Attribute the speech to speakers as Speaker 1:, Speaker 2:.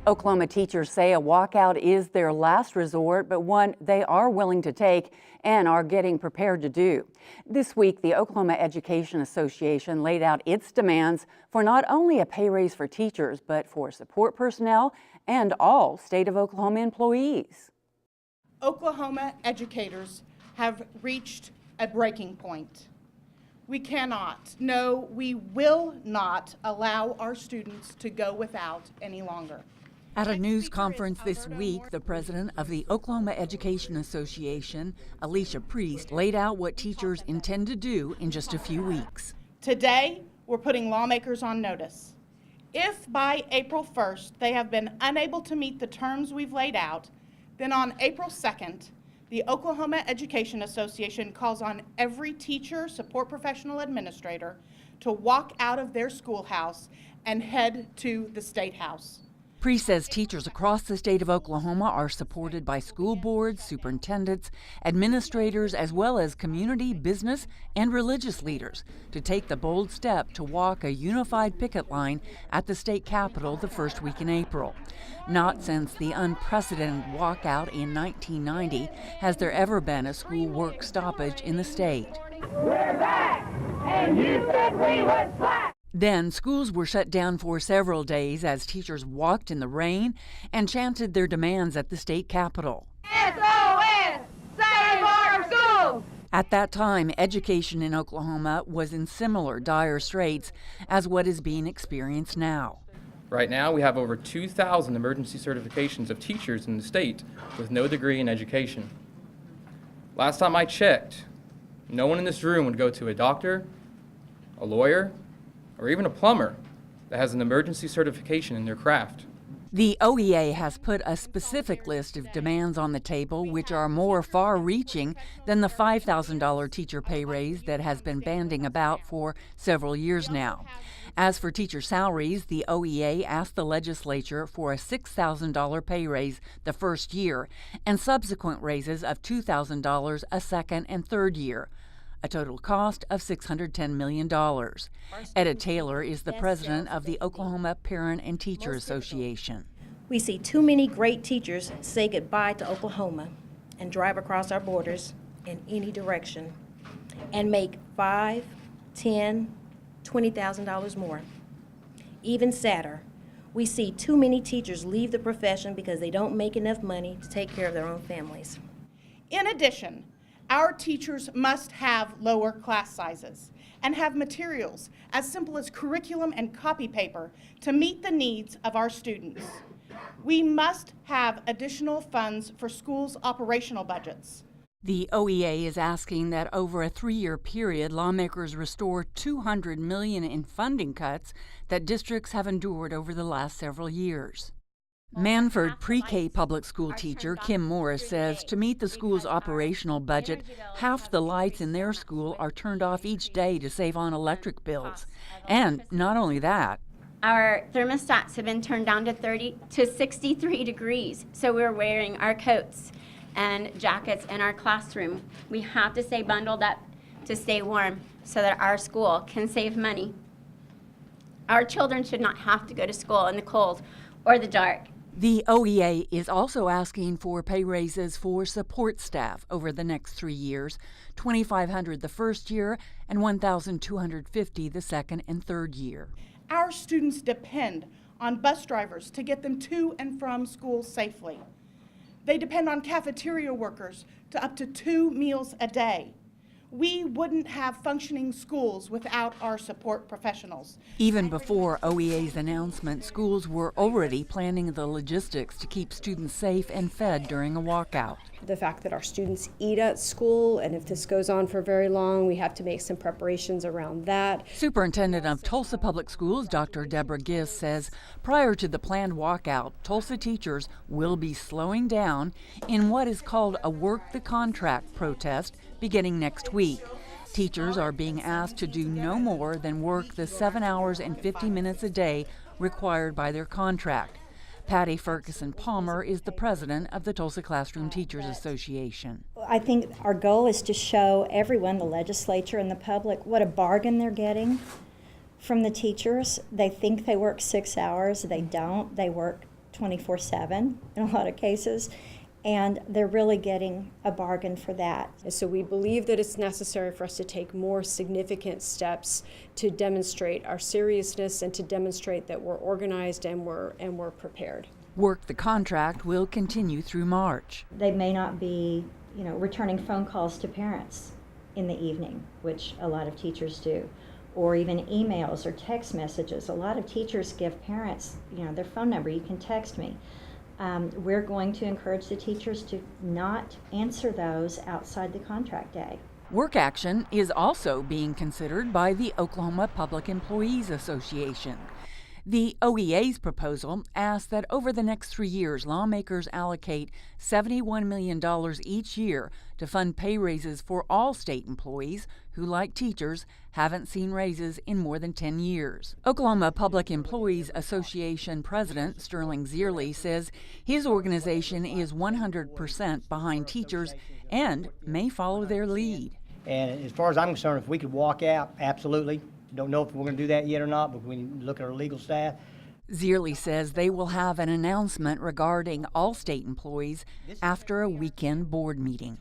Speaker 1: Oklahoma teachers say a walkout is their last resort, but one they are willing to take and are getting prepared to do. This week, the Oklahoma Education Association laid out its demands for not only a pay raise for teachers, but for support personnel and all state of Oklahoma employees.
Speaker 2: Oklahoma educators have reached a breaking point. We cannot, no, we will not allow our students to go without any longer.
Speaker 1: At a news conference this week, the president of the Oklahoma Education Association, Alicia Priest, laid out what teachers intend to do in just a few weeks.
Speaker 2: Today, we're putting lawmakers on notice. If by April 1st they have been unable to meet the terms we've laid out, then on April 2nd, the Oklahoma Education Association calls on every teacher, support professional, administrator to walk out of their schoolhouse and head to the State House.
Speaker 1: Priest says teachers across the state of Oklahoma are supported by school boards, superintendents, administrators, as well as community, business, and religious leaders to take the bold step to walk a unified picket line at the state capitol the first week in April. Not since the unprecedented walkout in 1990 has there ever been a school work stoppage in the state.
Speaker 3: We're back, and you said we would slack.
Speaker 1: Then schools were shut down for several days as teachers walked in the rain and chanted their demands at the state capitol.
Speaker 3: SOS! Save our schools!
Speaker 1: At that time, education in Oklahoma was in similar dire straits as what is being experienced now.
Speaker 4: Right now, we have over 2,000 emergency certifications of teachers in the state with no degree in education. Last time I checked, no one in this room would go to a doctor, a lawyer, or even a plumber that has an emergency certification in their craft.
Speaker 1: The OEA has put a specific list of demands on the table which are more far-reaching than the $5,000 teacher pay raise that has been bandying about for several years now. As for teacher salaries, the OEA asked the legislature for a $6,000 pay raise the first year and subsequent raises of $2,000 a second and third year, a total cost of $610 million. Etta Taylor is the president of the Oklahoma Parent and Teacher Association.
Speaker 5: We see too many great teachers say goodbye to Oklahoma and drive across our borders in any direction and make $5,000, $10,000, $20,000 more. Even sadder, we see too many teachers leave the profession because they don't make enough money to take care of their own families.
Speaker 2: In addition, our teachers must have lower class sizes and have materials as simple as curriculum and copy paper to meet the needs of our students. We must have additional funds for schools' operational budgets.
Speaker 1: The OEA is asking that over a 3-year period, lawmakers restore $200 million in funding cuts that districts have endured over the last several years. Manford pre-K public school teacher Kim Morris says to meet the school's operational budget, half the lights in their school are turned off each day to save on electric bills. And not only that,
Speaker 6: our thermostats have been turned down to 30 to 63 degrees, so we're wearing our coats and jackets in our classroom. We have to stay bundled up to stay warm so that our school can save money. Our children should not have to go to school in the cold or the dark.
Speaker 1: The OEA is also asking for pay raises for support staff over the next 3 years, $2,500 the first year and $1,250 the second and third year.
Speaker 2: Our students depend on bus drivers to get them to and from school safely. They depend on cafeteria workers to up to 2 meals a day. We wouldn't have functioning schools without our support professionals.
Speaker 1: Even before OEA's announcement, schools were already planning the logistics to keep students safe and fed during a walkout.
Speaker 7: The fact that our students eat at school, and if this goes on for very long, we have to make some preparations around that.
Speaker 1: Superintendent of Tulsa Public Schools, Dr. Deborah Gist, says prior to the planned walkout, Tulsa teachers will be slowing down in what is called a work the contract protest beginning next week. Teachers are being asked to do no more than work the 7 hours and 50 minutes a day required by their contract. Patty Ferguson Palmer is the president of the Tulsa Classroom Teachers Association.
Speaker 8: I think our goal is to show everyone, the legislature and the public, what a bargain they're getting from the teachers. They think they work 6 hours. They don't. They work 24/7 in a lot of cases, and they're really getting a bargain for that.
Speaker 7: And so we believe that it's necessary for us to take more significant steps to demonstrate our seriousness and to demonstrate that we're organized and we're prepared.
Speaker 1: Work the contract will continue through March.
Speaker 8: They may not be, returning phone calls to parents in the evening, which a lot of teachers do, or even emails or text messages. A lot of teachers give parents, their phone number. You can text me. We're going to encourage the teachers to not answer those outside the contract day.
Speaker 1: Work action is also being considered by the Oklahoma Public Employees Association. The OEA's proposal asks that over the next 3 years, lawmakers allocate $71 million each year to fund pay raises for all state employees who, like teachers, haven't seen raises in more than 10 years. Oklahoma Public Employees Association President Sterling Zierle says his organization is 100% behind teachers and may follow their lead.
Speaker 9: And as far as I'm concerned, if we could walk out, absolutely. Don't know if we're going to do that yet or not, but we look at our legal staff.
Speaker 1: Zierle says they will have an announcement regarding all state employees after a weekend board meeting.